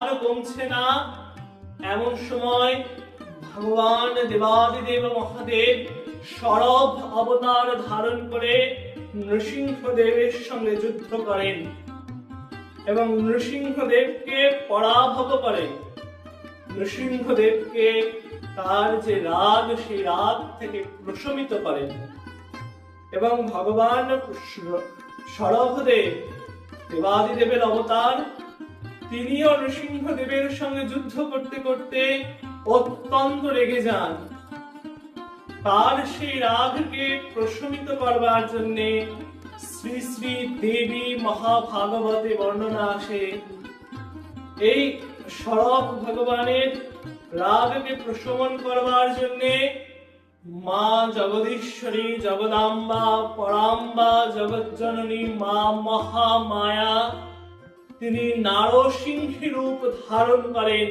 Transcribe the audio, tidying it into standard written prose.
আর কমছে না, এমন সময় ভগবান দেবাদিদেব মহাদেব সরব অবতার ধারণ করে নৃসিংহদেবের সঙ্গে যুদ্ধ করেন এবং নৃসিংহদেবকে পরাভব করেন। নৃসিংহদেবকে তার যে রাগ, সেই রাগ থেকে প্রশমিত করেন এবং ভগবান সরভদেব দেবাদিদেবের অবতার, তিনিও নৃসিংহদেবের সঙ্গে যুদ্ধ করতে করতে অত্যন্ত রেগে যান। তার সেই রাগকে প্রশমিত করবার জন্য শ্রী শ্রী দেবী মহাভাগবতে বর্ণনা আসে। এই সরব ভগবানের রাগকে প্রশমন করবার জন্য মা জগদীশ্বরী, জগদাম্বা, পরাম্বা, জগজ্জননী মা মহামায়া তিনি নারসিংহী রূপ ধারণ করেন।